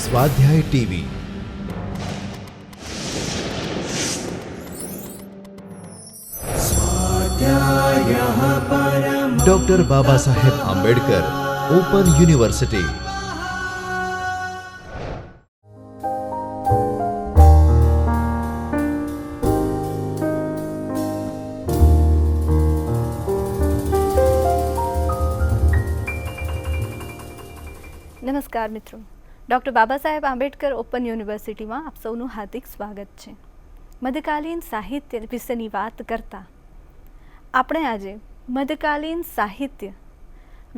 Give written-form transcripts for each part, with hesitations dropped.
સ્વાધ્યાય TV. Doctor Baba Saheb Ambedkar open university. નમસ્કાર મિત્રો, ડૉક્ટર બાબા સાહેબ આંબેડકર ઓપન યુનિવર્સિટીમાં આપ સૌનું હાર્દિક સ્વાગત છે. મધ્યકાલીન સાહિત્ય વિશેની વાત કરતાં આપણે આજે મધ્યકાલીન સાહિત્ય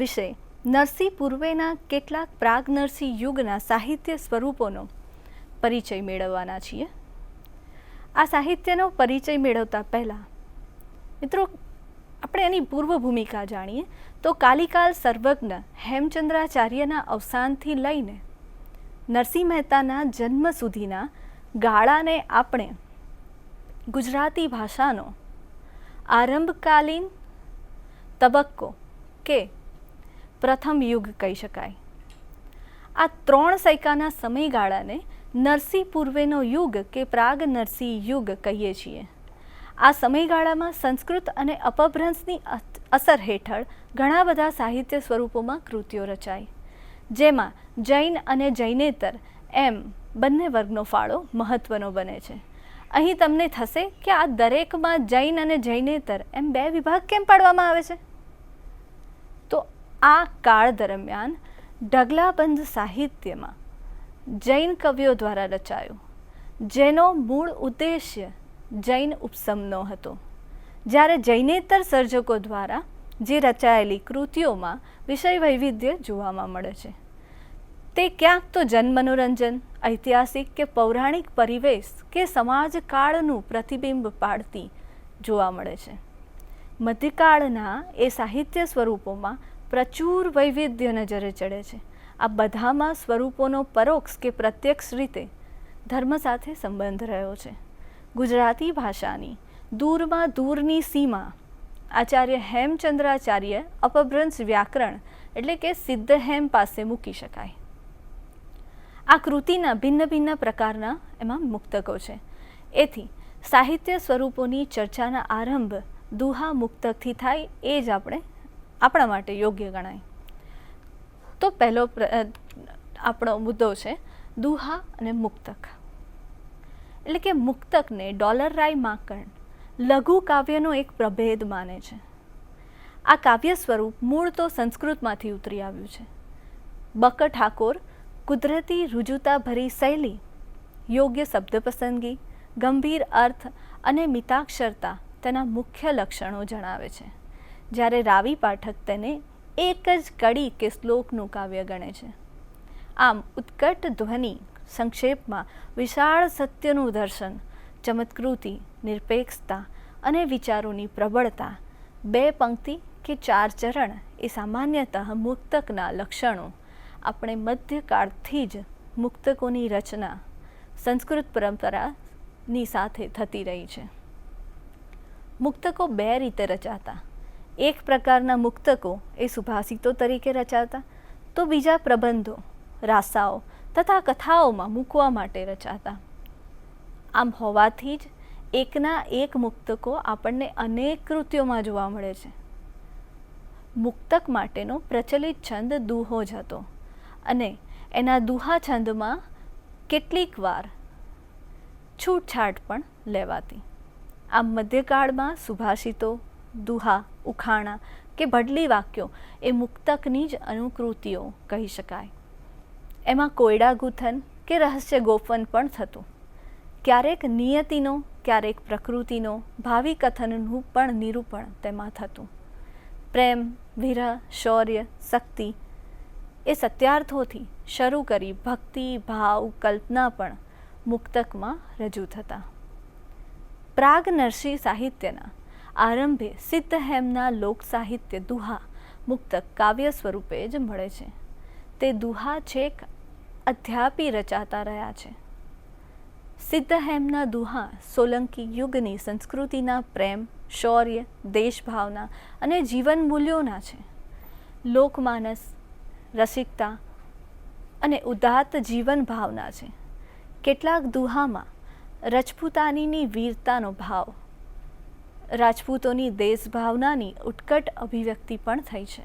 વિશે નરસિંહ પૂર્વેના કેટલાક પ્રાગ નરસિંહ યુગના સાહિત્ય સ્વરૂપોનો પરિચય મેળવવાના છીએ. આ સાહિત્યનો પરિચય મેળવતા પહેલાં મિત્રો આપણે એની પૂર્વ ભૂમિકા જાણીએ તો કાલિકાલ સર્વજ્ઞ હેમચંદ્રાચાર્યના અવસાનથી લઈને નરસિંહ મહેતાના જન્મ સુધીના ગાળાને આપણે ગુજરાતી ભાષાનો આરંભકાલીન તબક્કો કે પ્રથમ યુગ કહી શકાય. આ 3 સૈકાના સમયગાળાને નરસિંહ પૂર્વેનો યુગ કે પ્રાગ નરસિંહ યુગ કહીએ છીએ. આ સમયગાળામાં સંસ્કૃત અને અપભ્રંશની અસર હેઠળ ઘણા બધા સાહિત્ય સ્વરૂપોમાં કૃતિઓ રચાઈ, જેમાં જૈન અને જૈનેતર એમ બંને વર્ગનો ફાળો મહત્વનો બને છે. અહીં તમને થશે કે આ દરેકમાં જૈન અને જૈનેતર એમ 2 વિભાગ કેમ પાડવામાં આવે છે? તો આ કાળ દરમિયાન ઢગલાબંધ સાહિત્યમાં જૈન કવિઓ દ્વારા રચાયું, જેનો મૂળ ઉદ્દેશ્ય જૈન ઉપસમનો હતો, જ્યારે જૈનેતર સર્જકો દ્વારા જે રચાયેલી કૃતિઓમાં વિષય વૈવિધ્ય જોવામાં મળે છે. તે ક્યાંક તો જનમનોરંજન, ઐતિહાસિક કે પૌરાણિક પરિવેશ કે સમાજકાળનું પ્રતિબિંબ પાડતી જોવા મળે છે. મધ્યકાળના એ સાહિત્ય સ્વરૂપોમાં પ્રચુર વૈવિધ્ય નજરે ચડે છે. આ બધામાં સ્વરૂપોનો પરોક્ષ કે પ્રત્યક્ષ રીતે ધર્મ સાથે સંબંધ રહ્યો છે. ગુજરાતી ભાષાની દૂરમાં દૂરની સીમા આચાર્ય હેમચંદ્રાચાર્ય અપભ્રંશ વ્યાકરણ એટલે કે સિદ્ધહેમ પાસે મૂકી શકાય. આ કૃતિના ભિન્ન ભિન્ન પ્રકારના એમાં મુક્તકો છે. એથી સાહિત્ય સ્વરૂપોની ચર્ચાના આરંભ દુહા મુક્તકથી થાય એ જ આપણા માટે યોગ્ય ગણાય. તો પહેલો આપણો મુદ્દો છે દુહા અને મુક્તક. એટલે કે મુક્તકને ડોલર રાય માંકડ લઘુ કાવ્યનો એક પ્રભેદ માને છે. આ કાવ્ય સ્વરૂપ મૂળ તો સંસ્કૃતમાંથી ઉતરી આવ્યું છે. બક ઠાકોર કુદરતી રુજુતા ભરી શૈલી, યોગ્ય શબ્દ પસંદગી, ગંભીર અર્થ અને મિતાક્ષરતા તેના મુખ્ય લક્ષણો જણાવે છે, જ્યારે રાવી પાઠક તેને એક જ કડી કે શ્લોકનું કાવ્ય ગણે છે. આમ ઉત્કટ ધ્વનિ, સંક્ષેપમાં વિશાળ સત્યનું દર્શન, ચમત્કૃતિ, નિરપેક્ષતા અને વિચારોની પ્રબળતા, 2 પંક્તિ કે 4 ચરણ એ સામાન્યતઃ મુક્તકના લક્ષણો. આપણે મધ્યકાળથી જ મુક્તકોની રચના સંસ્કૃત પરંપરાની સાથે થતી રહી છે. મુક્તકો 2 રીતે રચાતા. એક પ્રકારના મુક્તકો એ સુભાષિતો તરીકે રચાતા, તો બીજા પ્રબંધો, રાસાઓ તથા કથાઓમાં મૂકવા માટે રચાતા. આમ હોવાથી જ એકના એક મુક્તકો આપણને અનેક કૃતિઓમાં જોવા મળે છે. મુક્તક માટેનો પ્રચલિત છંદ દુહો જ હતો અને એના દુહા છંદમાં કેટલીક વાર છૂટછાટ પણ લેવાતી. આમ મધ્યકાળમાં સુભાષિતો, દુહા, ઉખાણા કે ભડલી વાક્યો એ મુક્તકની જ અનુકૃતિઓ કહી શકાય. એમાં કોયડા ગૂંથન કે રહસ્ય ગોપન પણ થતું. ક્યારેક નિયતિનો, ક્યારેક પ્રકૃતિનો, ભાવિ કથનનું પણ નિરૂપણ તેમાં થતું. પ્રેમ, વિરહ, શૌર્ય, શક્તિ એ સત્યાર્થોથી શરૂ કરી ભક્તિ, ભાવ, કલ્પના પણ મુક્તકમાં રજૂ થતા. પ્રાગ નરસિંહ સાહિત્યના આરંભે સિદ્ધહેમના લોક સાહિત્ય દુહા મુક્તક કાવ્ય સ્વરૂપે જ મળે છે. તે દુહા છેક અધ્યાપી રચાતા રહ્યા છે. સિદ્ધહેમના દુહા સોલંકી યુગની સંસ્કૃતિના પ્રેમ, શૌર્ય, દેશભાવના અને જીવન મૂલ્યોના છે. લોકમાનસ, રસિકતા, અને ઉદાત્ત જીવન ભાવના છે. કેટલાક દુહામાં રજપૂતાનીની વીરતાનો ભાવ, રાજપૂતોની દેશભાવનાની ઉત્કટ અભિવ્યક્તિ પણ થઈ છે.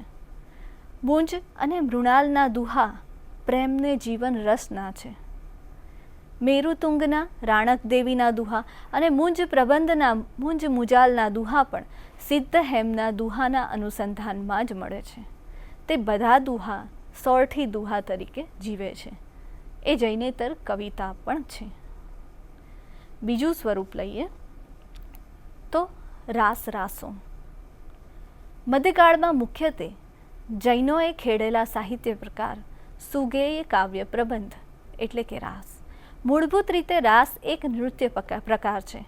મુંજ અને મૃણાલના દુહા પ્રેમને જીવન રસના છે. મેરુતુંગના રાણક દેવીના દુહા અને મુંજ પ્રબંધના મુંજ મુજાલના દુહા પણ સિદ્ધ હેમના દુહાના અનુસંધાનમાં જ મળે છે. તે બધા દુહા સોરઠી દુહા તરીકે જીવે છે. એ જૈનેતર કવિતા પણ છે. બીજું સ્વરૂપ લઈએ તો રાસ રાસો. મધ્યકાળમાં મુખ્યત્વે જૈનોએ ખેડેલા સાહિત્ય પ્રકાર સુગેય કાવ્ય પ્રબંધ એટલે કે રાસ. મૂળભૂત રીતે રાસ એક નૃત્ય પ્રકાર છે.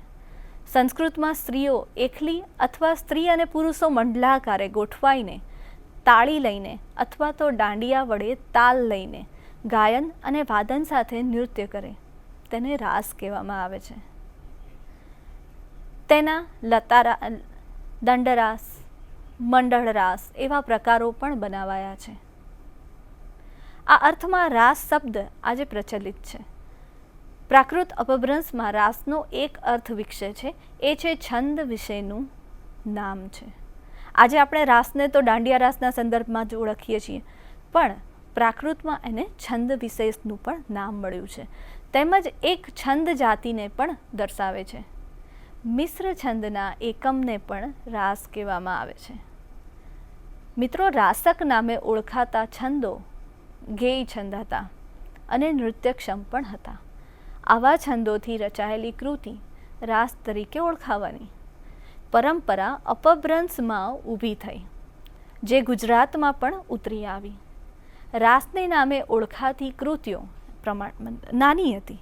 સંસ્કૃતમાં સ્ત્રીઓ એકલી અથવા સ્ત્રી અને પુરુષો મંડલાકારે ગોઠવાઈને તાળી લઈને અથવા તો દાંડિયા વડે તાલ લઈને ગાયન અને વાદન સાથે નૃત્ય કરે તેને રાસ કહેવામાં આવે છે. તેના લતારા, દંડરાસ, મંડળ રાસ એવા પ્રકારો પણ બનાવાયા છે. આ અર્થમાં રાસ શબ્દ આજે પ્રચલિત છે. પ્રાકૃત અપભ્રંશમાં રાસનો એક અર્થ વિકસે છે, એ છે છંદ વિશેનું નામ છે. આજે આપણે રાસને તો દાંડિયા રાસના સંદર્ભમાં જ ઓળખીએ છીએ, પણ પ્રાકૃતમાં એને છંદ વિશેષનું પણ નામ મળ્યું છે. તેમજ એક છંદ જાતિને પણ દર્શાવે છે. મિશ્ર છંદના એકમને પણ રાસ કહેવામાં આવે છે. મિત્રો, રાસક નામે ઓળખાતા છંદો ગેય છંદ હતા અને નૃત્યક્ષમ પણ હતા. આવા છંદોથી રચાયેલી કૃતિ રાસ તરીકે ઓળખાવાની પરંપરા અપભ્રંશમાં ઊભી થઈ, જે ગુજરાતમાં પણ ઉતરી આવી. રાસને નામે ઓળખાતી કૃતિઓ નાની હતી,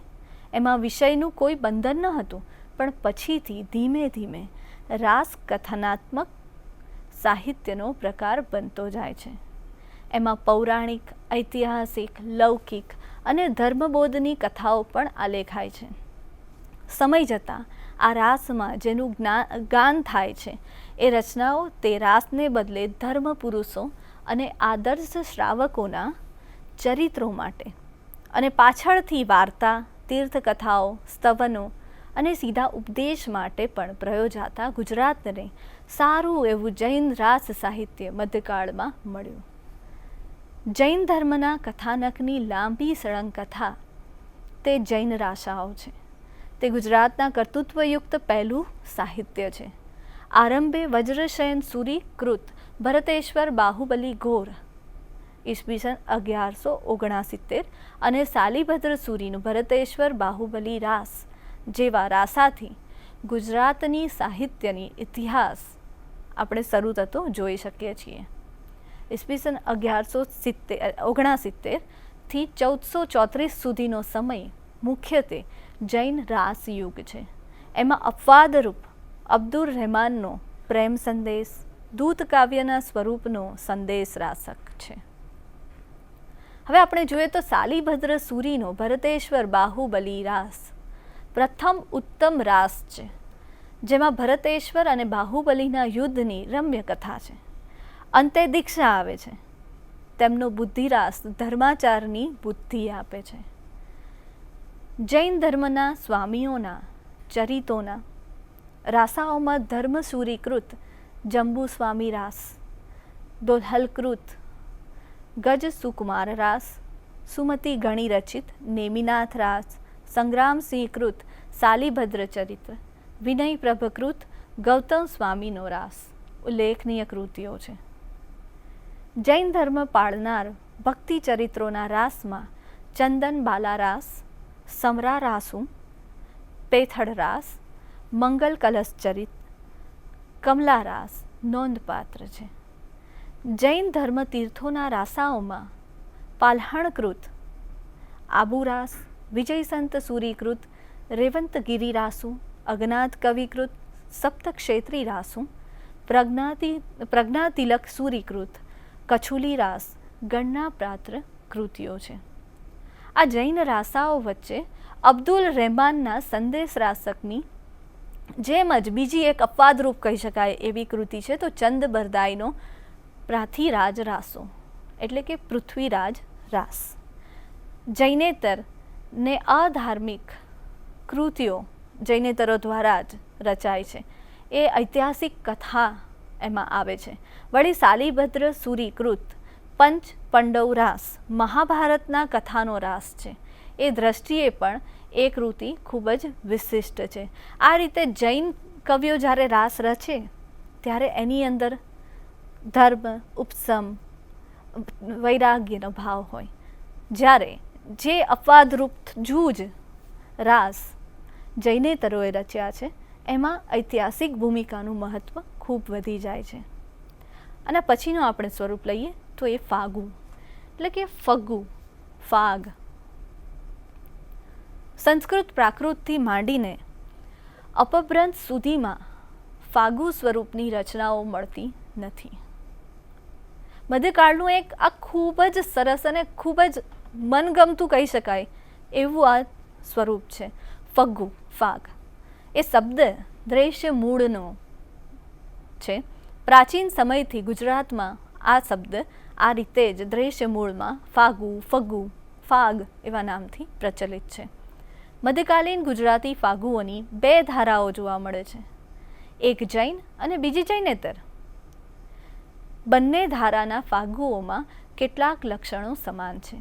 એમાં વિષયનું કોઈ બંધન ન હતું, પણ પછીથી ધીમે ધીમે રાસ કથનાત્મક સાહિત્યનો પ્રકાર બનતો જાય છે. એમાં પૌરાણિક, ઐતિહાસિક, લૌકિક અને ધર્મબોધની કથાઓ પણ આલેખાય છે. સમય જતાં આ રાસમાં જેનું ગાન થાય છે એ રચનાઓ તે રાસને બદલે ધર્મ પુરુષો અને આદર્શ શ્રાવકોના ચરિત્રો માટે અને પાછળથી વાર્તા, તીર્થકથાઓ, સ્તવનો અને સીધા ઉપદેશ માટે પણ પ્રયોજાતા ગુજરાતને સારું એવું જૈન રાસ સાહિત્ય મધ્યકાળમાં મળ્યું. જૈન ધર્મના કથાનકની લાંબી સળંગ કથા તે જૈન રાસાઓ છે. તે ગુજરાતના કર્તૃત્વયુક્ત પહેલું સાહિત્ય છે. આરંભે વજ્રશયન સુરી કૃત ભરતેશ્વર બાહુબલી ઘોર ઈસવીસન 1169 અને સાલીભદ્ર સુરીનું ભરતેશ્વર બાહુબલી રાસ જેવા રાસાથી ગુજરાતની સાહિત્યની ઇતિહાસ આપણે શરૂ થતો જોઈ શકીએ છીએ. ઈસવીસન 1169 થી 1434 સુધીનો સમય મુખ્યત્વે જૈન રાસ યુગ છે. એમાં અપવાદરૂપ અબ્દુર રહેમાનનો પ્રેમ સંદેશ, દૂત કાવ્યના સ્વરૂપનો સંદેશ રાસક છે. હવે આપણે જોઈએ તો સાલીભદ્ર સુરીનો ભરતેશ્વર બાહુબલી રાસ પ્રથમ ઉત્તમ રાસ છે, જેમાં ભરતેશ્વર અને બાહુબલીના યુદ્ધની રમ્ય કથા છે. અંતે દીક્ષા આવે છે. તેમનો બુદ્ધિરાસ ધર્માચારની બુદ્ધિ આપે છે. જૈન ધર્મના સ્વામીઓના ચરિતોના રાસાઓમાં ધર્મસૂરીકૃત જંબુ સ્વામી રાસ, દોહલકૃત ગજ સુકુમાર રાસ, સુમતિ ગણી રચિત નેમિનાથ રાસ, સંગ્રામસિંહકૃત સાલીભદ્ર ચરિત્ર, વિનય પ્રભકૃત ગૌતમ સ્વામીનો રાસ ઉલ્લેખનીય કૃતિઓ છે. જૈન ધર્મ પાળનાર ભક્તિ ચરિત્રોના રાસમાં ચંદન બાલા રાસ, સમરા રાસુ, પેથડ રાસ, મંગલ કલશ ચરિત, કમલા રાસ નોંધપાત્ર છે. જૈન ધર્મ તીર્થોના રાસાઓમાં પાલ્હણકૃત આબુરાસ, વિજયસંત સૂરીકૃત રેવંતગીરી રાસુ, અજ્ઞાત કવિકૃત સપ્તક્ષેત્રી રાસુ, પ્રજ્ઞાતિલક સૂરીકૃત કછુલી રાસ ગણના પ્રાત્ર કૃતિઓ છે. આ જૈન રાસાઓ વચ્ચે અબ્દુલ રહેમાનના સંદેશ રાસકની જેમ જ બીજી એક અપવાદરૂપ કહી શકાય એવી કૃતિ છે તો ચંદ બરદાઈનો પ્રાથિરાજ રાસો એટલે કે પૃથ્વીરાજ રાસ. જૈનેતર ને અધાર્મિક કૃતિઓ જૈનેતરો દ્વારા જ રચાય છે. એ ઐતિહાસિક કથા એમાં આવે છે. વળી શાલિભદ્ર સૂરીકૃત પંચ પાંડવ રાસ મહાભારતના કથાનો રાસ છે. એ દ્રષ્ટિએ પણ એ કૃતિ ખૂબ જ વિશિષ્ટ છે. આ રીતે જૈન કવિઓ જ્યારે રાસ રચે ત્યારે એની અંદર ધર્મ, ઉપસમ, વૈરાગ્યનો ભાવ હોય. જ્યારે જે અપવાદરૂપ જૂજ રાસ જૈનેતરોએ રચ્યા છે એમાં ઐતિહાસિક ભૂમિકાનું મહત્ત્વ ખૂબ વધી જાય છે. અને પછીનું આપણે સ્વરૂપ લઈએ તો એ ફાગુ એટલે કે ફગ્ગુ, ફાગ. સંસ્કૃત પ્રાકૃતથી માંડીને અપભ્રંશ સુધીમાં ફાગુ સ્વરૂપની રચનાઓ મળતી નથી. મધ્યકાળનું એક આ ખૂબ જ સરસ અને ખૂબ જ મનગમતું કહી શકાય એવું આ સ્વરૂપ છે ફગ્ગુ, ફાગ. એ શબ્દ દ્રશ્ય મૂળનો છે. પ્રાચીન સમયથી ગુજરાતમાં આ શબ્દ આ રીતે જ દ્રશ્ય મૂળમાં ફાગુ, ફગ્ગુ, ફાગ એવા નામથી પ્રચલિત છે. મધ્યકાલીન ગુજરાતી ફાગુઓની બે ધારાઓ જોવા મળે છે, એક જૈન અને બીજી જૈનેતર. બંને ધારાના ફાગુઓમાં કેટલાક લક્ષણો સમાન છે,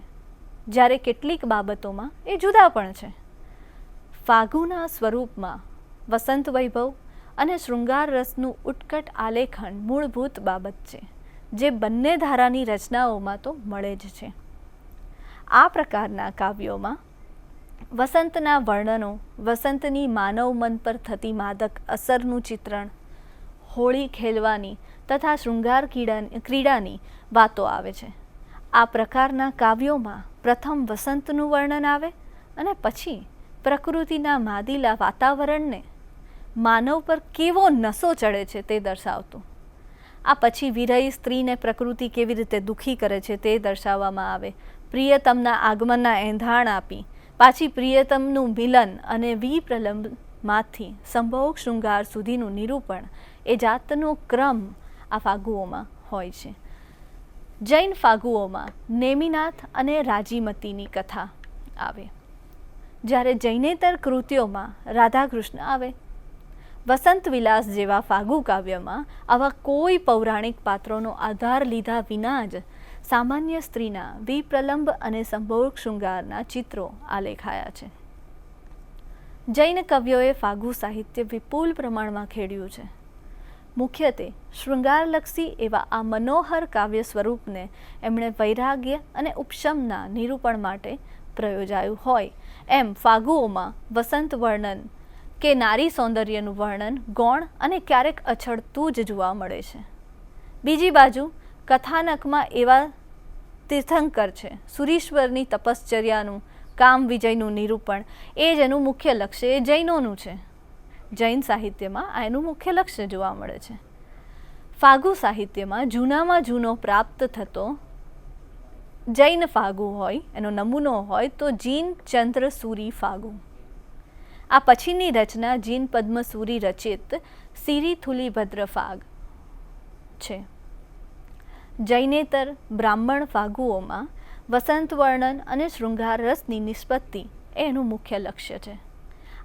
જ્યારે કેટલીક બાબતોમાં એ જુદા પણ છે. ફાગુના સ્વરૂપમાં વસંત વૈભવ અને શૃંગાર રસનું ઉત્કટ આલેખન મૂળભૂત બાબત છે, જે બંને ધારાની રચનાઓમાં તો મળે જ છે. આ પ્રકારના કાવ્યોમાં વસંતના વર્ણનો, વસંતની માનવ મન પર થતી માદક અસરનું ચિત્રણ, હોળી ખેલવાની તથા શૃંગાર ક્રીડાની વાતો આવે છે. આ પ્રકારના કાવ્યોમાં પ્રથમ વસંતનું વર્ણન આવે અને પછી પ્રકૃતિના માદીલા વાતાવરણને માનવ પર કેવો નશો ચડે છે તે દર્શાવતું. આ પછી વિરહી સ્ત્રીને પ્રકૃતિ કેવી રીતે દુઃખી કરે છે તે દર્શાવવામાં આવે. પ્રિયતમના આગમનના એંધાણ આપી પાછી પ્રિયતમનું મિલન અને વિપ્રલંબમાંથી સંભોગ શૃંગાર સુધીનું નિરૂપણ એ જાતનો ક્રમ આ ફાગુઓમાં હોય છે. જૈન ફાગુઓમાં નેમિનાથ અને રાજીમતીની કથા આવે, જ્યારે જૈનેતર કૃતિઓમાં રાધાકૃષ્ણ આવે. વસંત વિલાસ જેવા ફાગુ કાવ્યમાં આવા કોઈ પૌરાણિક પાત્રોનો આધાર લીધા વિના જ સામાન્ય સ્ત્રીના વિપ્રલંબ અને સંભોગ શૃંગારના ચિત્રો આલેખાયા છે. જૈન કવિઓએ ફાગુ સાહિત્ય વિપુલ પ્રમાણમાં ખેડ્યું છે. મુખ્યત્વે શૃંગારલક્ષી એવા આ મનોહર કાવ્ય સ્વરૂપને એમણે વૈરાગ્ય અને ઉપશમના નિરૂપણ માટે પ્રયોજાયું હોય એમ ફાગુઓમાં વસંત વર્ણન કે નારી સૌંદર્યનું વર્ણન ગૌણ અને ક્યારેક અછડતું જ જોવા મળે છે. બીજી બાજુ કથાનકમાં એવા તીર્થંકર છે, સુરીશ્વરની તપશ્ચર્યાનું, કામ વિજયનું નિરૂપણ એ જ એનું મુખ્ય લક્ષ્ય એ જૈનોનું છે. જૈન સાહિત્યમાં આ એનું મુખ્ય લક્ષ્ય જોવા મળે છે. ફાગુ સાહિત્યમાં જૂનામાં જૂનો પ્રાપ્ત થતો જૈન ફાગુ હોય, એનો નમૂનો હોય તો જીન ચંદ્ર સૂરી ફાગુ. આ પછીની રચના જીન પદ્મસૂરી રચિત સિરીથુલીભદ્ર ફાગ છે. જૈનેતર બ્રાહ્મણ ફાગુઓમાં વસંત વર્ણન અને શૃંગાર રસની નિષ્પત્તિ એ એનું મુખ્ય લક્ષ્ય છે.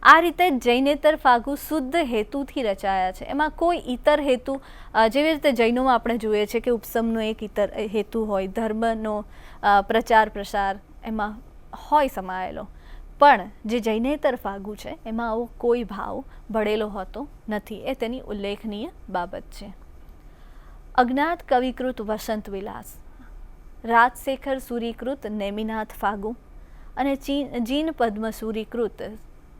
આ રીતે જૈનેતર ફાગુ શુદ્ધ હેતુથી રચાયા છે. એમાં કોઈ ઇતર હેતુ, જેવી રીતે જૈનોમાં આપણે જોઈએ છે કે ઉપસમનો એક ઇતર હેતુ હોય, ધર્મનો પ્રચાર પ્રસાર એમાં હોય સમાયેલો, પણ જે જૈનેતર ફાગુ છે એમાં આવો કોઈ ભાવ ભળેલો હોતો નથી. એ તેની ઉલ્લેખનીય બાબત છે. અજ્ઞાત કવિકૃત વસંત વિલાસ, રાજશેખર સૂરીકૃત નેમિનાથ ફાગુ અને જીન પદ્મસૂરીકૃત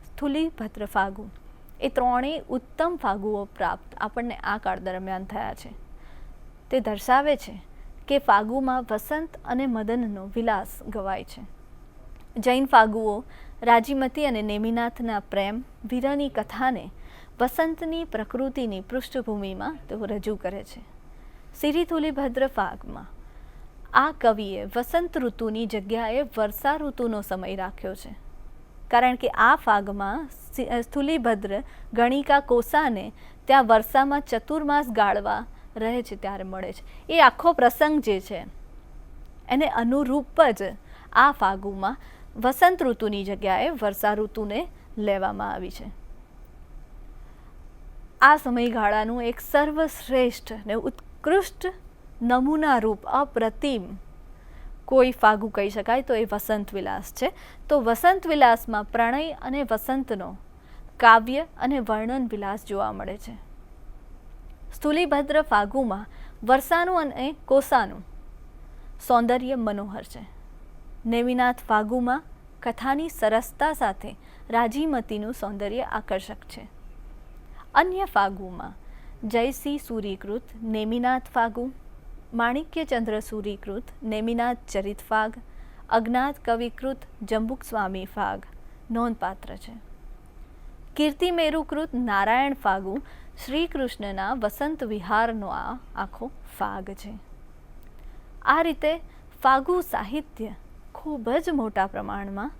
સ્થુલીભદ્ર ફાગુ એ ત્રણેય ઉત્તમ ફાગુઓ પ્રાપ્ત આપણને આ કાળ દરમિયાન થયા છે. તે દર્શાવે છે કે ફાગુમાં વસંત અને મદનનો વિલાસ ગવાય છે. જૈન ફાગુઓ રાજીમતી અને નેમિનાથના પ્રેમ વીરની કથાને વસંતની પ્રકૃતિની પૃષ્ઠભૂમિમાં તેઓ રજૂ કરે છે. સિરીથુલીભદ્ર ફાગમાં આ કવિએ વસંત ઋતુની જગ્યાએ વર્ષા ઋતુનો સમય રાખ્યો છે, કારણ કે આ ફાગમાં સ્થુલીભદ્ર ગણિકા કોસાને ત્યાં વર્ષામાં ચતુર્માસ ગાળવા રહે છે ત્યારે મળે છે. એ આખો પ્રસંગ જે છે એને અનુરૂપ જ આ ફાગુમાં વસંત ઋતુની જગ્યાએ વર્ષા ઋતુને લેવામાં આવી છે. આ સમયગાળાનું એક સર્વશ્રેષ્ઠ ને ઉત્કૃષ્ટ નમૂનારૂપ અપ્રતિમ કોઈ ફાગુ કહી શકાય તો એ વસંત વિલાસ છે. તો વસંત વિલાસમાં પ્રણય અને વસંતનો કાવ્ય અને વર્ણન વિલાસ જોવા મળે છે. સ્થૂલીભદ્ર ફાગુમાં વર્ષાનું અને કોસાનું સૌંદર્ય મનોહર છે. નેમિનાથ ફાગુમાં કથાની સરસતા સાથે રાજીમતીનું સૌંદર્ય આકર્ષક છે. અન્ય ફાગુમાં જયસિંહ સૂરીકૃત નેમિનાથ ફાગુ, માણિક્યચંદ્ર સૂરીકૃત નેમિનાથ ચરિત ફાગ, અજ્ઞાત કવિકૃત જંબુક સ્વામી ફાગ નોંધપાત્ર છે. કીર્તિમેરુકૃત નારાયણ ફાગુ શ્રી કૃષ્ણના વસંત વિહારનો આ આખો ફાગ છે. આ રીતે ફાગુ સાહિત્ય ખૂબ જ મોટા પ્રમાણમાં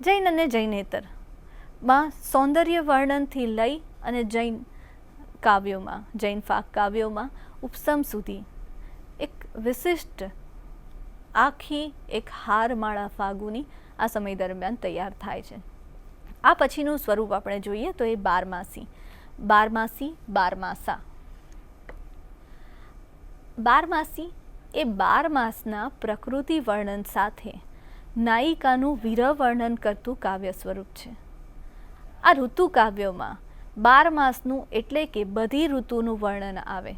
જૈન અને જૈનેતરમાં સૌંદર્ય વર્ણનથી લઈ અને જૈન કાવ્યોમાં, જૈન ફાગ કાવ્યોમાં ઉપસમ સુધી એક વિશિષ્ટ આખી એક હારમાળા ફાગુની આ સમય દરમિયાન તૈયાર થાય છે. આ પછીનું સ્વરૂપ આપણે જોઈએ તો એ બારમાસી, બારમાસી, બારમાસા. બારમાસી એ 12 માસના પ્રકૃતિ વર્ણન સાથે નાયિકાનું વિરહ વર્ણન કરતું કાવ્ય સ્વરૂપ છે. આ ઋતુ કાવ્યોમાં 12 માસનું એટલે કે બધી ઋતુનું વર્ણન આવે.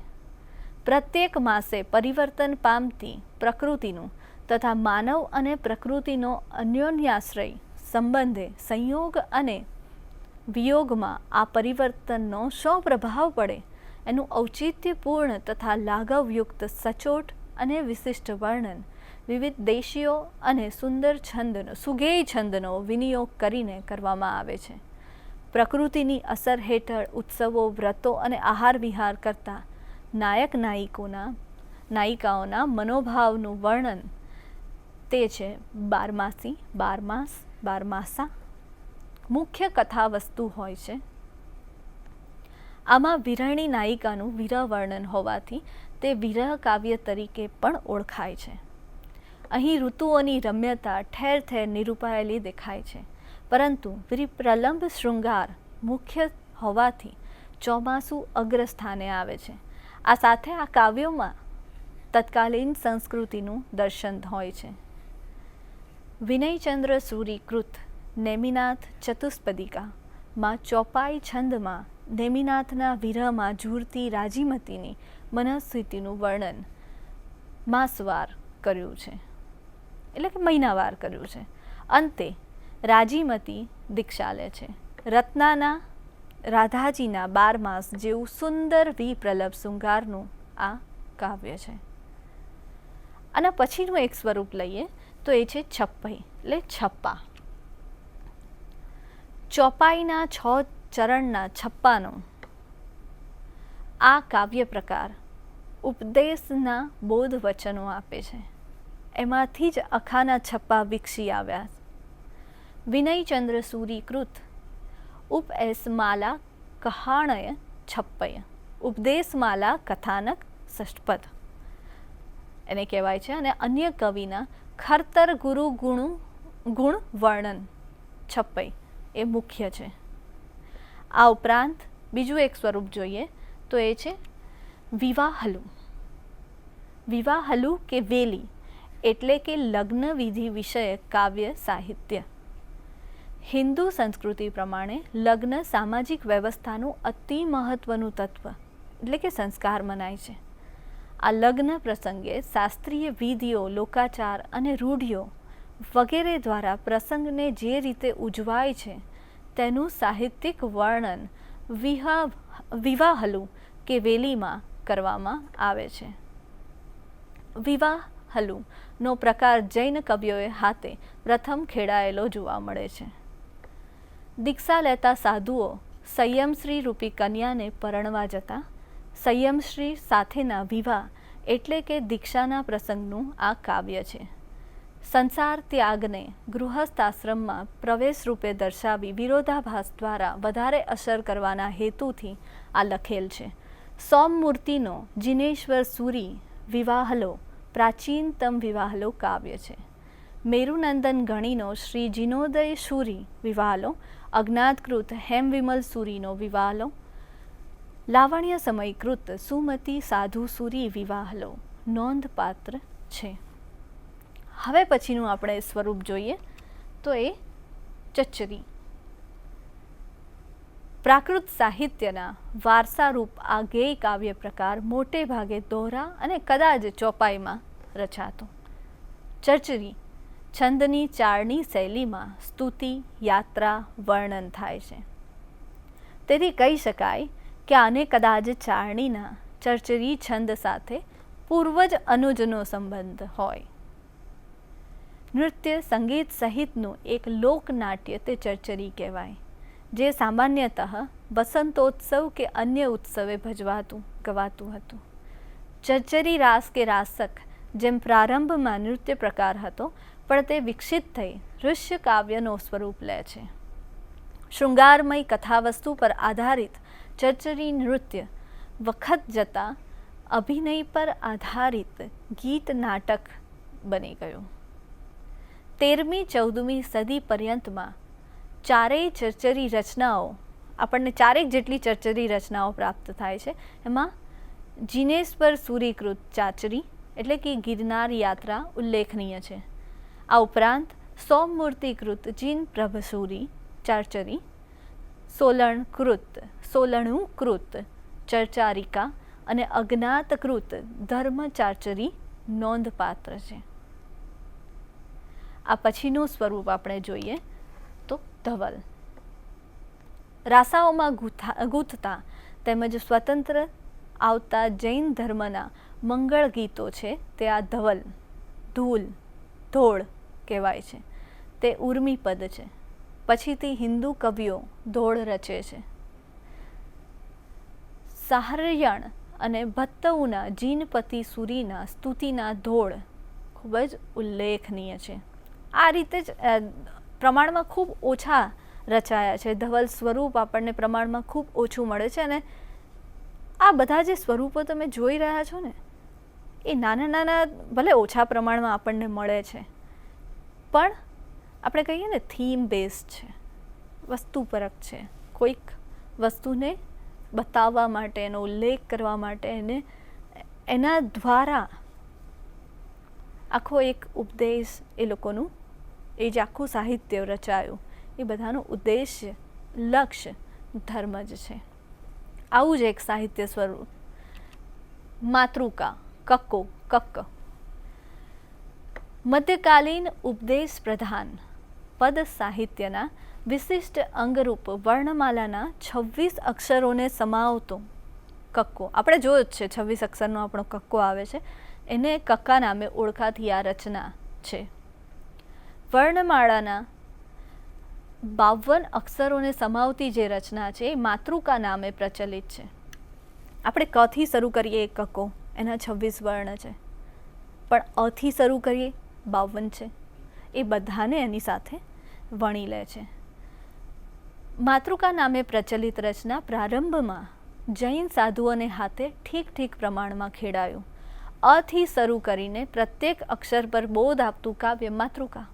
પ્રત્યેક માસે પરિવર્તન પામતી પ્રકૃતિનું તથા માનવ અને પ્રકૃતિનો અન્યોન્યાશ્રય સંબંધે સંયોગ અને વિયોગમાં આ પરિવર્તનનો શો પ્રભાવ પડે એનું ઔચિત્યપૂર્ણ તથા લાઘવયુક્ત સચોટ અને વિશિષ્ટ વર્ણન વિવિધ દેશીઓ અને સુંદર છંદનો, સુગેય છંદનો વિનિયોગ કરીને કરવામાં આવે છે. પ્રકૃતિની અસર હેઠળ ઉત્સવો, વ્રતો અને આહાર વિહાર કરતા નાયક નાયિકાઓના મનોભાવનું વર્ણન તે છે બારમાસી, બારમાસ, બારમાસા. મુખ્ય કથા વસ્તુ હોય છે. આમાં વિરહણી નાયિકાનું વિરહ વર્ણન હોવાથી તે વિરહ કાવ્ય તરીકે પણ ઓળખાય છે. અહીં ઋતુઓની રમ્યતા ઠેર ઠેર નિરૂપાયેલી દેખાય છે, પરંતુ પ્રલંબ શૃંગાર મુખ્ય હોવાથી ચોમાસું અગ્રસ્થાને આવે છે. આ સાથે આ કાવ્યોમાં તત્કાલીન સંસ્કૃતિનું દર્શન હોય છે. વિનયચંદ્ર સૂરીકૃત નેમિનાથ ચતુષ્પદિકામાં ચોપાઈ છંદમાં નેમિનાથના વિરહમાં ઝૂરતી રાજીમતીની મનસ્થિતિનું વર્ણન માસવાર કર્યું છે, એટલે કે મહિનાવાર કર્યું છે. અંતે રાજીમતી દીક્ષા લે છે. રત્નાના રાધાજીના 12 માસ જેવું સુંદર વિપ્રલભ શૃંગારનું આ કાવ્ય છે. અને પછીનું એક સ્વરૂપ લઈએ તો એ છે છપ્પઈ, એટલે છપ્પા. ચોપાઈના 6 ચરણના છપ્પાનો આ કાવ્ય પ્રકાર ઉપદેશના બોધ વચનો આપે છે. એમાંથી જ અખાના છપ્પા વિકસી આવ્યા. વિનયચંદ્ર સૂરીકૃત ઉપએસમાલા કહાણય છપ્પય, ઉપદેશમાલા કથાનક ષષ્ઠપદ એને કહેવાય છે. અને અન્ય કવિના ખરતર ગુરુ ગુણ વર્ણન છપ્પઈ એ મુખ્ય છે. આ ઉપરાંત બીજું એક સ્વરૂપ જોઈએ તો એ છે વિવાહલુ. વિવાહલુ કે વેલી એટલે કે લગ્ન વિધિ વિષયક કાવ્ય સાહિત્ય. હિન્દુ સંસ્કૃતિ પ્રમાણે લગ્ન સામાજિક વ્યવસ્થાનું અતિ મહત્વનું તત્વ એટલે કે સંસ્કાર મનાય છે. આ લગ્ન પ્રસંગે શાસ્ત્રીય વિધિઓ, લોકાચાર અને રૂઢિઓ વગેરે દ્વારા પ્રસંગને જે રીતે ઉજવાય છે તેનું સાહિત્યિક વર્ણન વિવાહલુ કે વેલીમાં કરવામાં આવે છે. વિવાહલુનો પ્રકાર જૈન કવિઓએ હાથે પ્રથમ ખેડાયેલો જોવા મળે છે. દીક્ષા લેતા સાધુઓ સંયમશ્રી રૂપી કન્યાને પરણવા જતા સંયમશ્રી સાથેના વિવાહ એટલે કે દીક્ષાના પ્રસંગનું આ કાવ્ય છે. સંસાર ત્યાગને ગૃહસ્થ આશ્રમમાં પ્રવેશ રૂપે દર્શાવી વિરોધાભાસ દ્વારા વધારે અસર કરવાના હેતુથી આ લખેલ છે. સોમમૂર્તિનો જિનેશ્વર સૂરી વિવાહલો પ્રાચીનતમ વિવાહલો કાવ્ય છે. મેરુનંદન ગણીનો શ્રી જીનોદય શૂરી વિવાહલો, અજ્ઞાતકૃત હેમવિમલ સૂરીનો વિવાહલો, લાવણ્ય સમયકૃત સુમતી સાધુ સૂરી વિવાહલો નોંધપાત્ર છે. હવે પછીનું આપણે સ્વરૂપ જોઈએ તો એ ચચરી. પ્રાકૃત સાહિત્યના વારસારૂપ આ ગેય કાવ્ય પ્રકાર મોટે ભાગે દોહરા અને કદાચ ચોપાઈમાં રચાતો. ચચરી છંદની ચાળની શૈલીમાં સ્તુતિ, યાત્રા, વર્ણન થાય છે. તેથી કહી શકાય કે આને કદાચ ચાળણીના ચરચરી છંદ સાથે પૂર્વજ અનુજનો સંબંધ હોય. નૃત્ય સંગીત સહિતનું એક લોકનાટ્ય તે ચરચરી કહેવાય, જે સામાન્યતઃ વસંતોત્સવ કે અન્ય ઉત્સવે ગવાતું હતું. ચરચરી રાસ કે રાસક જેમ પ્રારંભમાં નૃત્ય પ્રકાર હતો, પણ તે વિકસિત થઈ દૃશ્ય કાવ્યનો સ્વરૂપ લે છે. શૃંગારમય કથાવસ્તુ પર આધારિત ચરચરી નૃત્ય વખત જતાં અભિનય પર આધારિત ગીત નાટક બની ગયું. 13મી-14મી સદી પર્યંતમાં ચારેય ચરચરી રચનાઓ, આપણને ચારેક જેટલી ચરચરી રચનાઓ પ્રાપ્ત થાય છે. એમાં જીનેશ્વર સૂરીકૃત ચાચરી એટલે કે ગિરનાર યાત્રા ઉલ્લેખનીય છે. આ ઉપરાંત સોમમૂર્તિકૃત જીન પ્રભસૂરી ચાચરી, સોલણુકૃત ચરચારિકા અને અજ્ઞાતકૃત ધર્મચાચરી નોંધપાત્ર છે. આ પછીનું સ્વરૂપ આપણે જોઈએ તો ધવલ. રાસાઓમાં ગૂંથતા તેમજ સ્વતંત્ર આવતા જૈન ધર્મના મંગળ ગીતો છે તે આ ધવલ, ધૂલ, ધોળ કહેવાય છે. તે ઉર્મિપદ છે. પછીથી હિન્દુ કવિઓ ધોળ રચે છે. સાહર્યણ અને ભત્તઉના જીનપતિ સૂરીના સ્તુતિના ધોળ ખૂબ જ ઉલ્લેખનીય છે. આ રીતે જ પ્રમાણમાં ખૂબ ઓછા રચાયા છે. ધવલ સ્વરૂપ આપણને પ્રમાણમાં ખૂબ ઓછું મળે છે. અને આ બધા જે સ્વરૂપો તમે જોઈ રહ્યા છો ને, એ નાના નાના ભલે ઓછા પ્રમાણમાં આપણને મળે છે, પણ આપણે કહીએ ને થીમ બેઝડ છે, વસ્તુપરક છે. કોઈક વસ્તુને બતાવવા માટે, એનો ઉલ્લેખ કરવા માટે, એના દ્વારા આખો એક ઉપદેશ એ લોકોનું, એ જે આખું સાહિત્ય રચાયું એ બધાનું ઉદ્દેશ્ય, લક્ષ્ય ધર્મ જ છે. આવું જ એક સાહિત્ય સ્વરૂપ માતૃકા, કક્કો, કક્ક. મધ્યકાલીન ઉપદેશ પ્રધાન પદ સાહિત્યના વિશિષ્ટ અંગરૂપ વર્ણમાલાના 26 અક્ષરોને સમાવતો કક્કો. આપણે જોયો જ છે 26 અક્ષરનો આપણો કક્કો આવે છે, એને કક્કા નામે ઓળખાતી આ રચના છે. વર્ણમાળાના 52 અક્ષરોને સમાવતી જે રચના છે એ માતૃકા નામે પ્રચલિત છે. આપણે કથી શરૂ કરીએ એક કક્કો, એના 26 વર્ણ છે, પણ અથી શરૂ કરીએ 52 છે. એ બધાને એની સાથે વણી લે છે. માતૃકા નામે પ્રચલિત રચના પ્રારંભમાં જૈન સાધુઓને હાથે ઠીક ઠીક પ્રમાણમાં ખેડાયું. અથી શરૂ કરીને પ્રત્યેક અક્ષર પર બોધ આપતું કાવ્ય માતૃકા,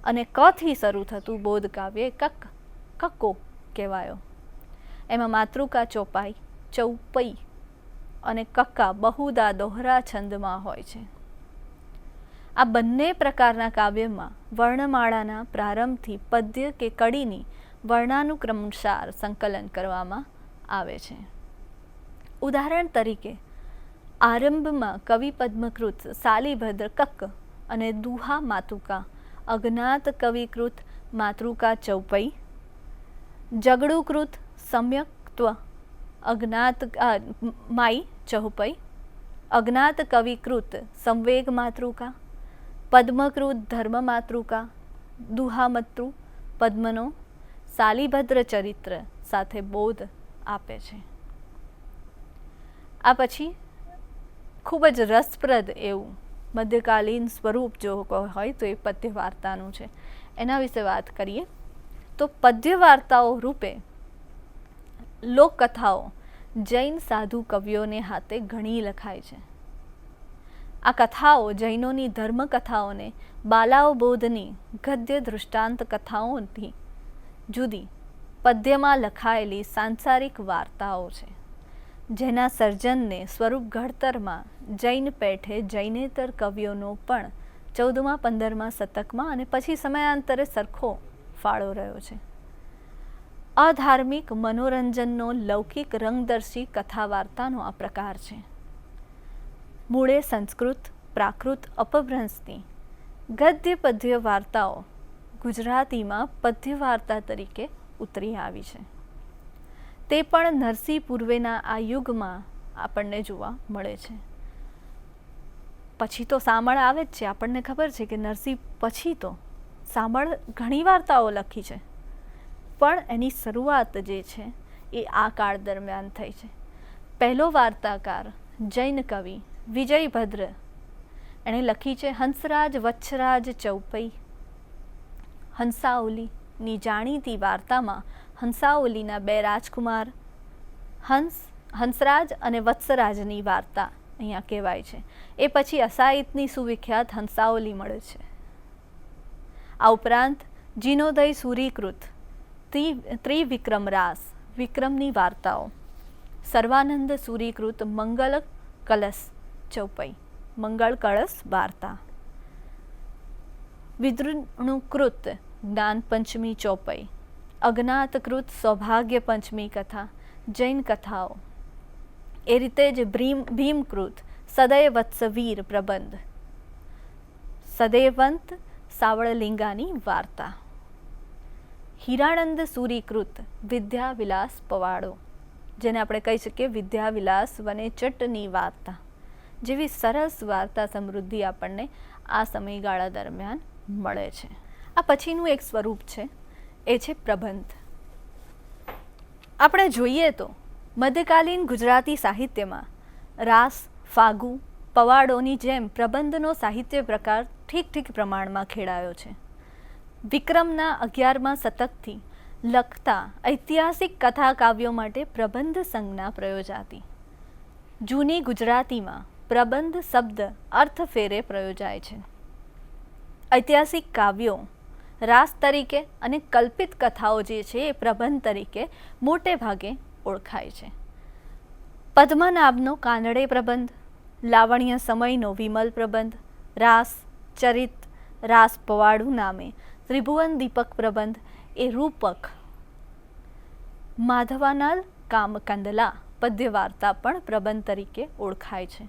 અને કથી શરૂ થતું બોધ કાવ્ય કક્કો કહેવાયો. એમાં માતૃકા ચોપાઈ, ચૌપઈ અને કક્કા બહુદા દોહરા છંદમાં હોય છે. આ બંને પ્રકારના કાવ્યમાં વર્ણમાળાના પ્રારંભથી પદ્ય કે કડીની વર્ણાનુક્રમસાર સંકલન કરવામાં આવે છે. ઉદાહરણ તરીકે આરંભમાં કવિ પદ્મકૃત સાલીભદ્ર કક્ક અને દુહા માતૃકા, અજ્ઞાત કવિકૃત માતૃકા ચૌપઈ, જગડુકૃત સમ્યક્ત્વ અજ્ઞાત માઈ ચૌપઈ, અજ્ઞાત કવિકૃત સંવેગ માતૃકા, પદ્મકૃત ધર્મ માતૃકા, દુહામતૃ પદ્મનો સાલીભદ્ર ચરિત્ર સાથે બોધ આપે છે. આ પછી ખૂબ જ રસપ્રદ એવું મધ્યકાલીન સ્વરૂપ જો હોય તો એ પદ્ય વાર્તાનું છે. એના વિશે વાત કરીએ તો પદ્ય વાર્તાઓ રૂપે લોકકથાઓ જૈન સાધુ કવિઓને હાથે ઘણી લખાય છે. આ કથાઓ જૈનોની ધર્મકથાઓને બાલાઓબોધની ગદ્ય દૃષ્ટાંત કથાઓથી જુદી પદ્યમાં લખાયેલી સાંસારિક વાર્તાઓ છે, જેના સર્જનને સ્વરૂપ ઘડતરમાં જૈન પેઠે જૈનેતર કવિઓનો પણ 14મા-15મા શતકમાં અને પછી સમયાંતરે સરખો ફાળો રહ્યો છે. અધાર્મિક મનોરંજનનો લૌકિક રંગદર્શી કથા વાર્તાનો આ પ્રકાર છે. મૂળે સંસ્કૃત પ્રાકૃત અપભ્રંશની ગદ્ય પદ્ય વાર્તાઓ ગુજરાતીમાં પદ્ય વાર્તા તરીકે ઉતરી આવી છે. તે પણ નરસિંહ પૂર્વેના આ યુગમાં આપણને જોવા મળે છે. પછી તો સામળ આવે જ છે. આપણને ખબર છે કે નરસિંહ પછી તો સામળ ઘણી વાર્તાઓ લખી છે, પણ એની શરૂઆત જે છે એ આ કાળ દરમિયાન થઈ છે. પહેલો વાર્તાકાર જૈન કવિ વિજયભદ્ર, એણે લખી છે હંસરાજ વત્સરાજ ચૌપઈ. હંસાવલીની જાણીતી વાર્તામાં હંસાવલીના 2 રાજકુમાર હંસરાજ અને વત્સરાજની વાર્તા અહીંયા કહેવાય છે. એ પછી અસાહિતની સુવિખ્યાત હંસાવલી મળે છે. આ ઉપરાંત જીનોદય સૂરીકૃત ત્રિવિક્રમ રાસ વિક્રમની વાર્તાઓ, સર્વાનંદ સૂરીકૃત મંગલ કલશ ચૌપઈ મંગળ કળશ વાર્તા, વિદ્રુણુકૃત જ્ઞાન પંચમી ચોપઈ, અજ્ઞાતકૃત સૌભાગ્ય પંચમી કથા જૈન કથાઓ. એ રીતે જ ભીમકૃત સદય વત્સવીર પ્રબંધ, સદયવંત સાવળલિંગાની વાર્તા, હિરાનંદ સૂરીકૃત વિદ્યાવિલાસ પવાડો, જેને આપણે કહી શકીએ વિદ્યાવિલાસ વનેચટની વાર્તા જેવી સરસ વાર્તા સમૃદ્ધિ આપણને આ સમયગાળા દરમિયાન મળે છે. આ પછીનું એક સ્વરૂપ છે, એ છે પ્રબંધ. આપણે જોઈએ તો મધ્યકાલીન ગુજરાતી સાહિત્યમાં રાસ, ફાગુ, પવાડોની જેમ પ્રબંધનો સાહિત્ય પ્રકાર ઠીક પ્રમાણમાં ખેડાયો છે. વિક્રમના 11મા શતકથી લખતા ઐતિહાસિક કથા કાવ્યો માટે પ્રબંધ સંજ્ઞા પ્રયોજાતી. જૂની ગુજરાતીમાં પ્રબંધ શબ્દ અર્થ ફેરે પ્રયોજાય છે. ઐતિહાસિક કાવ્યો રાસ તરીકે અને કલ્પિત કથાઓ જે છે એ પ્રબંધ તરીકે મોટે ભાગે ઓળખાય છે. પદ્મનાભનો કાનડે પ્રબંધ, લાવણ્ય સમયનો વિમલ પ્રબંધ, રાસ ચરિત, રાસ પવાડું નામે ત્રિભુવન દીપક પ્રબંધ એ રૂપક, માધવાનાલ કામકંદલા પદ્ય વાર્તા પણ પ્રબંધ તરીકે ઓળખાય છે.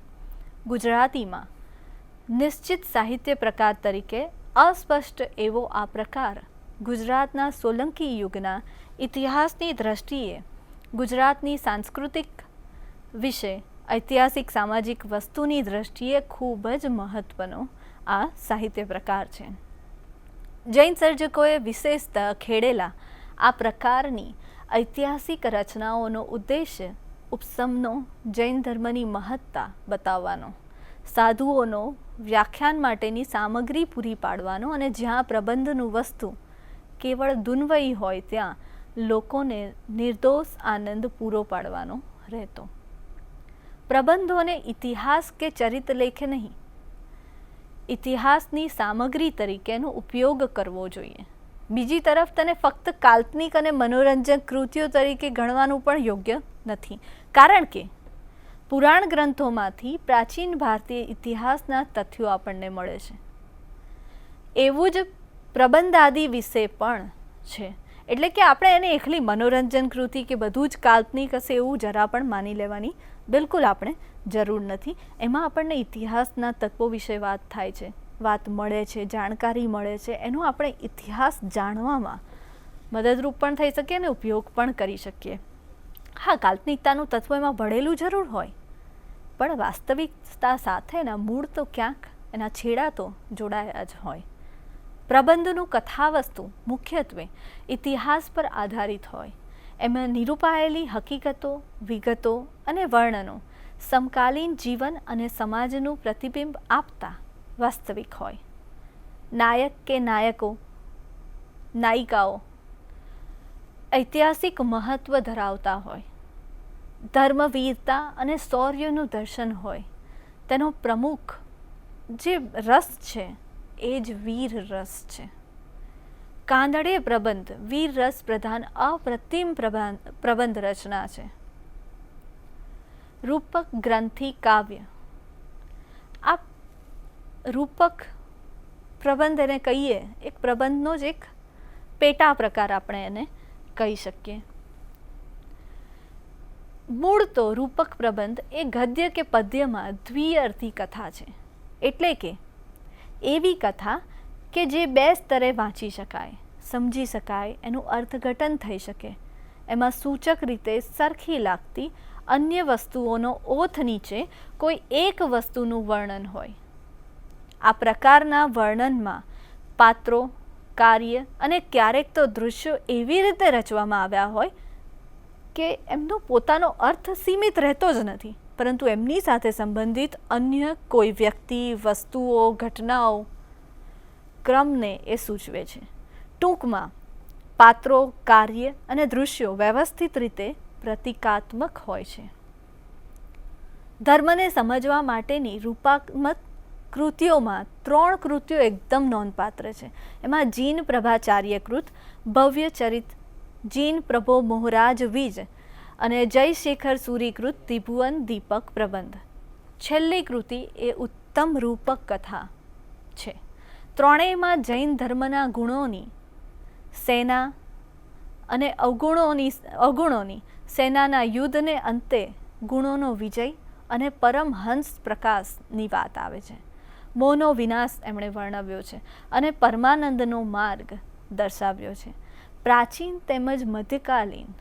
ગુજરાતીમાં નિશ્ચિત સાહિત્ય પ્રકાર તરીકે અસ્પષ્ટ એવો આ પ્રકાર ગુજરાતના સોલંકી યુગના ઇતિહાસની દ્રષ્ટિએ ગુજરાતની સાંસ્કૃતિક વિશે, ઐતિહાસિક સામાજિક વસ્તુની દ્રષ્ટિએ ખૂબ જ મહત્વનો આ સાહિત્ય પ્રકાર છે. જૈન સર્જકોએ વિશેષતઃ ખેડેલા આ પ્રકારની ઐતિહાસિક રચનાઓનો ઉદ્દેશ્ય ઉપસમનો, જૈન ધર્મની મહત્તા બતાવવાનો, સાધુઓનો વ્યાખ્યાન માટેની સામગ્રી પૂરી પાડવાનો અને જ્યાં પ્રબંધનું વસ્તુ કેવળ દુન્વયી હોય ત્યાં લોકોને નિર્દોષ આનંદ પૂરો પાડવાનો રહેતો. પ્રબંધોને ઇતિહાસ કે ચરિત્રલેખ નહીં, ઇતિહાસની સામગ્રી તરીકેનો ઉપયોગ કરવો જોઈએ. બીજી તરફ તેને ફક્ત કાલ્પનિક અને મનોરંજક કૃતિઓ તરીકે ગણવાનું પણ યોગ્ય નથી, કારણ કે પુરાણ ગ્રંથોમાંથી પ્રાચીન ભારતીય ઇતિહાસના તથ્યો આપણને મળે છે. એવું જ પ્રબંધ આદિ વિશે પણ છે. એટલે કે આપણે એને એકલી મનોરંજન કૃતિ કે બધું જ કાલ્પનિક હશે એવું જરા પણ માની લેવાની બિલકુલ આપણે જરૂર નથી. એમાં આપણને ઇતિહાસના તત્વો વિશે વાત થાય છે, વાત મળે છે, જાણકારી મળે છે. એનો આપણે ઇતિહાસ જાણવામાં મદદરૂપ પણ થઈ શકીએ અને ઉપયોગ પણ કરી શકીએ. હા, કાલ્પનિકતાનું તત્વ એમાં ભળેલું જરૂર હોય, પણ વાસ્તવિકતા સાથેના મૂળ તો ક્યાંક એના છેડા તો જોડાયા જ હોય. પ્રબંધનું કથાવસ્તુ મુખ્યત્વે ઇતિહાસ પર આધારિત હોય. એમાં નિરૂપાયેલી હકીકતો, વિગતો અને વર્ણનો સમકાલીન જીવન અને સમાજનું પ્રતિબિંબ આપતા વાસ્તવિક હોય. નાયક કે નાયકો, નાયિકાઓ ઐતિહાસિક મહત્વ ધરાવતા હોય. ધર્મવીરતા અને શૌર્યનું દર્શન હોય. તેનો પ્રમુખ જે રસ છે એ જ વીર રસ છે. કાંદડે પ્રબંધ વીર રસ પ્રધાન અપ્રતિમ પ્રબંધ રચના છે. રૂપક ગ્રંથિ કાવ્ય, આ રૂપક પ્રબંધ એને કહીએ, એક પ્રબંધનો જ એક પેટા પ્રકાર આપણે એને કહી શકીએ. મૂળ તો રૂપક પ્રબંધ એ ગદ્ય કે પદ્યમાં દ્વિઅર્થી કથા છે, એટલે કે એવી કથા કે જે બે સ્તરે વાંચી શકાય, સમજી શકાય, એનું અર્થઘટન થઈ શકે, એમાં સૂચક રીતે સરખી લાગતી અન્ય વસ્તુઓનો ઓથ નીચે કોઈ એક વસ્તુનું વર્ણન હોય. આ પ્રકારના વર્ણનમાં પાત્રો, કાર્ય અને ક્યારેક તો દૃશ્યો એવી રીતે રચવામાં આવ્યા હોય કે એમનો પોતાનો અર્થ સીમિત રહેતો જ નથી, પરંતુ એમની સાથે સંબંધિત અન્ય કોઈ વ્યક્તિ, વસ્તુઓ, ઘટનાઓ, ક્રમને એ સૂચવે છે. ટૂંકમાં પાત્રો, કાર્ય અને દૃશ્યો વ્યવસ્થિત રીતે પ્રતિકાત્મક હોય છે. ધર્મને સમજવા માટેની રૂપાત્મક કૃતિઓમાં 3 કૃતિઓ એકદમ નોંધપાત્ર છે. એમાં જીન પ્રભાચાર્ય કૃત ભવ્ય ચરિત, જીન પ્રભો મોહરાજ વિજ અને જયશેખર સૂરીકૃત ત્રિભુવન દીપક પ્રબંધ. છેલ્લી કૃતિ એ ઉત્તમ રૂપક કથા છે. ત્રણેયમાં જૈન ધર્મના ગુણોની, સેના અને અવગુણોની સેનાના યુદ્ધને અંતે ગુણોનો વિજય અને પરમહંસ પ્રકાશની વાત આવે છે. મોહનો વિનાશ એમણે વર્ણવ્યો છે અને પરમાનંદનો માર્ગ દર્શાવ્યો છે. પ્રાચીન તેમજ મધ્યકાલીન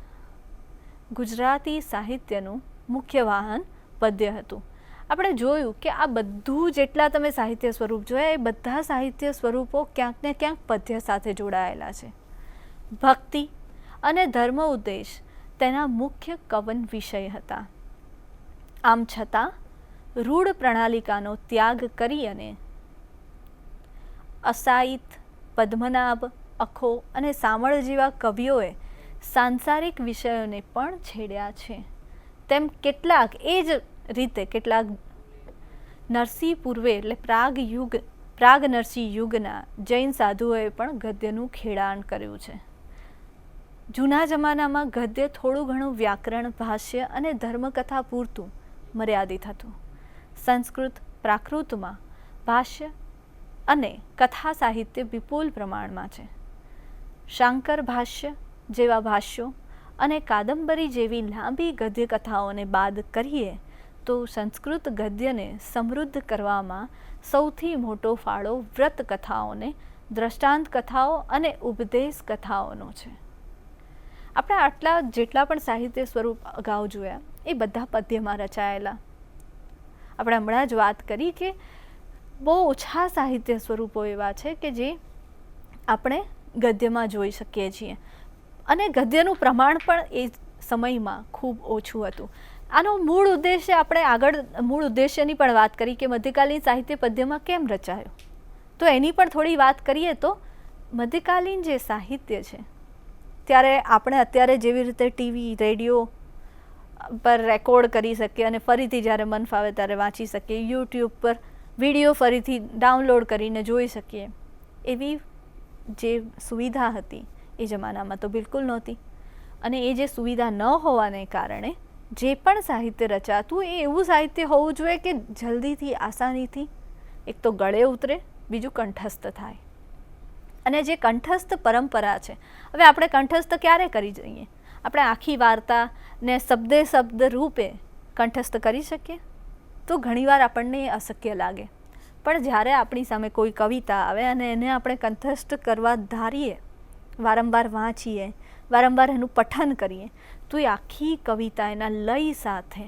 ગુજરાતી સાહિત્યનું મુખ્ય વાહન પદ્ય હતું. આપણે જોયું કે આ બધું જેટલા તમે સાહિત્ય સ્વરૂપ જોયા એ બધા સાહિત્ય સ્વરૂપો ક્યાંક ને ક્યાંક પદ્ય સાથે જોડાયેલા છે. ભક્તિ અને ધર્મ ઉદ્દેશ તેના મુખ્ય કવન વિષય હતા. આમ છતાં રૂઢ પ્રણાલિકાનો ત્યાગ કરી અને અસાહિત, પદ્મનાભ, અખો અને સામળ જેવા કવિઓએ સાંસારિક વિષયોને પણ છેડ્યા છે. તેમ કેટલાક એ જ રીતે કેટલાક નરસિંહ પૂર્વે એટલે પ્રાગ નરસિંહ યુગના જૈન સાધુઓએ પણ ગદ્યનું ખેડાણ કર્યું છે. જૂના જમાનામાં ગદ્ય થોડું ઘણું વ્યાકરણ, ભાષ્ય અને ધર્મકથા પૂરતું મર્યાદિત હતું. સંસ્કૃત, પ્રાકૃતમાં ભાષ્ય અને કથા સાહિત્ય વિપુલ પ્રમાણમાં છે. શાંકર ભાષ્ય જેવા ભાષ્યો અને કાદંબરી જેવી લાંબી ગદ્ય કથાઓને બાદ કરીએ તો સંસ્કૃત ગદ્યને સમૃદ્ધ કરવામાં સૌથી મોટો ફાળો વ્રત કથાઓને, દ્રષ્ટાંત કથાઓ અને ઉપદેશ કથાઓનો છે. આપણે આટલા જેટલા પણ સાહિત્ય સ્વરૂપ અગાઉ જોયા એ બધા પદ્યમાં રચાયેલા. આપણે હમણાં જ વાત કરી કે બહુ ઓછા સાહિત્ય સ્વરૂપો એવા છે કે જે આપણે ગદ્યમાં જોઈ શકીએ છીએ અને ગદ્યનું પ્રમાણ પણ એ સમયમાં ખૂબ ઓછું હતું. આનો મૂળ ઉદ્દેશ્ય આપણે આગળ મૂળ ઉદ્દેશ્યની પણ વાત કરી કે મધ્યકાલીન સાહિત્ય પદ્યમાં કેમ રચાયો, તો એની પણ થોડી વાત કરીએ તો મધ્યકાલીન જે સાહિત્ય છે ત્યારે આપણે અત્યારે જેવી રીતે ટીવી, રેડિયો પર રેકોર્ડ કરી શકીએ અને ફરીથી જ્યારે મન ફાવે ત્યારે વાંચી શકીએ, યુટ્યુબ પર વિડીયો ફરીથી ડાઉનલોડ કરીને જોઈ શકીએ, એવી જે સુવિધા હતી એ જમાનામાં તો બિલકુલ નહોતી. અને એ જે સુવિધા ન હોવાને કારણે જે પણ સાહિત્ય રચાતું એ એવું સાહિત્ય હોવું જોઈએ કે જલ્દીથી, આસાનીથી એક તો ગળે ઉતરે, બીજું કંઠસ્થ થાય. અને જે કંઠસ્થ પરંપરા છે, હવે આપણે કંઠસ્થ ક્યારે કરી જઈએ? આપણે આખી વાર્તાને શબ્દે શબ્દ રૂપે કંઠસ્થ કરી શકીએ? તો ઘણીવાર આપણને એ અશક્ય લાગે. પણ જ્યારે આપણી સામે કોઈ કવિતા આવે અને એને આપણે કંઠસ્થ કરવા ધારીએ, વારંવાર વાંચીએ, વારંવાર એનું પઠન કરીએ, તો એ આખી કવિતા એના લય સાથે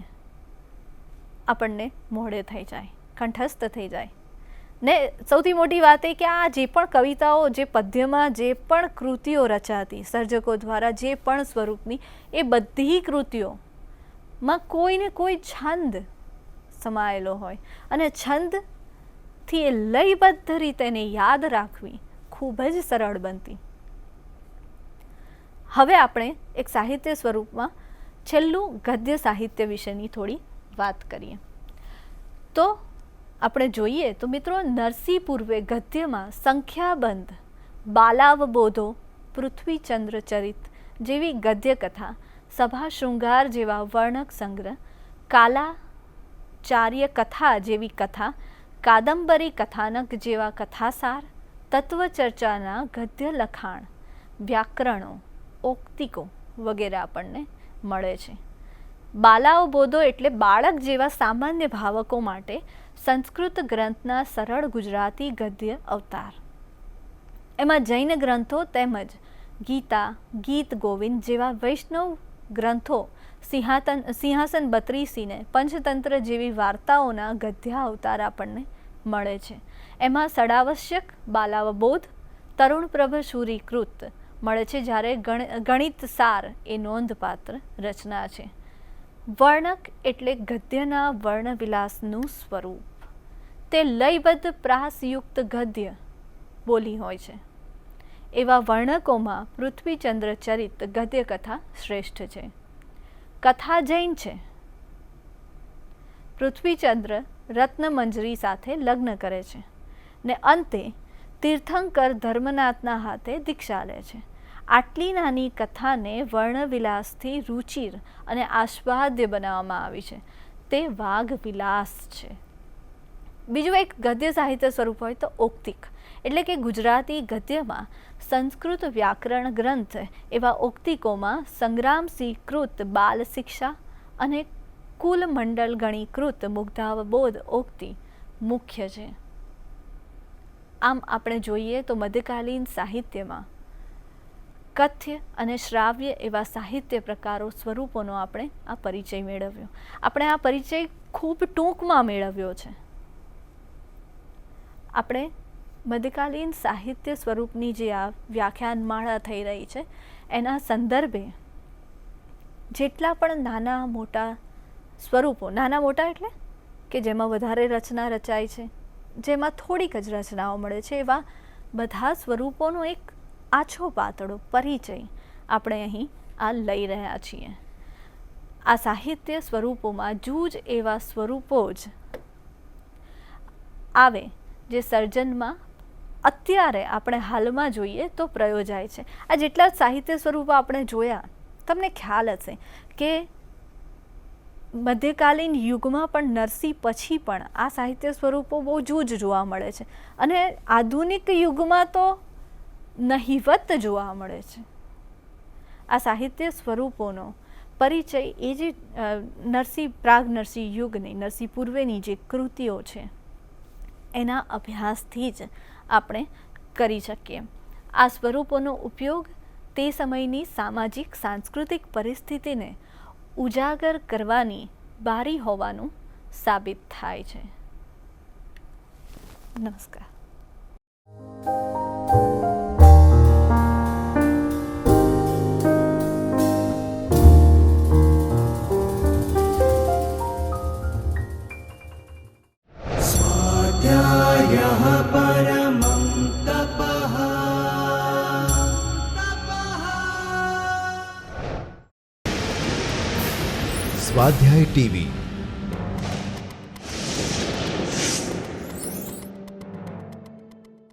આપણને મોઢે થઈ જાય, કંઠસ્થ થઈ જાય. ને સૌથી મોટી વાત એ કે આ જે પણ કવિતાઓ, જે પદ્યમાં જે પણ કૃતિઓ રચાતી સર્જકો દ્વારા, જે પણ સ્વરૂપની, એ બધી કૃતિઓમાં કોઈને કોઈ છંદ સમાયેલો હોય અને છંદથી એ લયબદ્ધ રીતે એને યાદ રાખવી ખૂબ જ સરળ બનતી. હવે આપણે એક સાહિત્ય સ્વરૂપમાં છેલ્લું ગદ્ય સાહિત્ય વિશેની થોડી વાત કરીએ. તો આપણે જોઈએ તો મિત્રો નરસિંહ પૂર્વે ગદ્યમાં સંખ્યાબંધ બાલાવબોધો, પૃથ્વીચંદ્ર ચરિત જેવી ગદ્યકથા, સભા શૃંગાર જેવા વર્ણક સંગ્રહ, કાલાચાર્ય કથા જેવી કથા, કાદંબરી કથાનક જેવા કથાસાર, તત્વચર્ચાના ગદ્ય લખાણ, વ્યાકરણો, ઓક્તિકો વગેરે આપણને મળે છે. બાલાવબોધો એટલે બાળક જેવા સામાન્ય ભાવકો માટે સંસ્કૃત ગ્રંથના સરળ ગુજરાતી ગદ્ય અવતાર. એમાં જૈન ગ્રંથો તેમજ ગીતા, ગીત ગોવિંદ જેવા વૈષ્ણવ ગ્રંથો, સિંહાસન બત્રીસીને, પંચતંત્ર જેવી વાર્તાઓના ગદ્ય અવતાર આપણને મળે છે. એમાં સડાવશ્યક બાલાવબોધ, તરુણપ્રભ શૂરીકૃત મળે છે, જ્યારે ગણિત સાર એ નોંધપાત્ર રચના છે. વર્ણક એટલે ગદ્યના વર્ણવિલાસનું સ્વરૂપ. તે લયબદ્ધ પ્રાસયુક્ત ગદ્ય બોલી હોય છે. એવા વર્ણકોમાં પૃથ્વીચંદ્ર ચરિત ગદ્યકથા શ્રેષ્ઠ છે. કથા જૈન છે. પૃથ્વીચંદ્ર રત્નમંજરી સાથે લગ્ન કરે છે ને અંતે તીર્થંકર ધર્મનાથના હાથે દીક્ષા લે છે. આટલી નાની કથાને વર્ણવિલાસથી રુચિર અને આસ્વાદ્ય બનાવવામાં આવી છે. તે વાઘવિલાસ છે. બીજું એક ગદ્ય સાહિત્ય સ્વરૂપ હોય તો ઓક્તિક, એટલે કે ગુજરાતી ગદ્યમાં સંસ્કૃત વ્યાકરણ ગ્રંથ એવા ઓક્તિકોમાં સંગ્રામસિંહ કૃત બાલ શિક્ષા અને કુલમંડલ ગણીકૃત મુગ્ધાવબોધ ઓક્તિ મુખ્ય છે. આમ આપણે જોઈએ તો મધ્યકાલીન સાહિત્યમાં કથ્ય અને શ્રાવ્ય એવા સાહિત્ય પ્રકારો, સ્વરૂપોનો આપણે આ પરિચય મેળવ્યો. આપણે આ પરિચય ખૂબ ટૂંકમાં મેળવ્યો છે. આપણે મધ્યકાલીન સાહિત્ય સ્વરૂપની જે આ વ્યાખ્યાનમાળા થઈ રહી છે એના સંદર્ભે જેટલા પણ નાના મોટા સ્વરૂપો, નાના મોટા એટલે કે જેમાં વધારે રચના રચાય છે, જેમાં થોડીક જ રચનાઓ મળે છે, એવા બધા સ્વરૂપોનો એક આછો પાતળો પરિચય આપણે અહીં આ લઈ રહ્યા છીએ. આ સાહિત્ય સ્વરૂપોમાં જૂજ એવા સ્વરૂપો જ આવે જે સર્જનમાં અત્યારે આપણે હાલમાં જોઈએ તો પ્રયોજાય છે. આ જેટલા સાહિત્ય સ્વરૂપો આપણે જોયા, તમને ખ્યાલ હશે કે મધ્યકાલીન યુગમાં પણ નરસિંહ પછી પણ આ સાહિત્ય સ્વરૂપો બહુ જૂજ જોવા મળે છે અને આધુનિક યુગમાં તો નહિવત જોવા મળે છે. આ સાહિત્ય સ્વરૂપોનો પરિચય એ જે પ્રાગ નરસિંહ યુગની, નરસિંહ પૂર્વેની જે કૃતિઓ છે એના અભ્યાસથી જ આપણે કરી શકીએ. આ સ્વરૂપોનો ઉપયોગ તે સમયની સામાજિક સાંસ્કૃતિક પરિસ્થિતિને ઉજાગર કરવાની બારી હોવાનું સાબિત થાય છે. નમસ્કાર. સ્વાધ્યાય ટીવી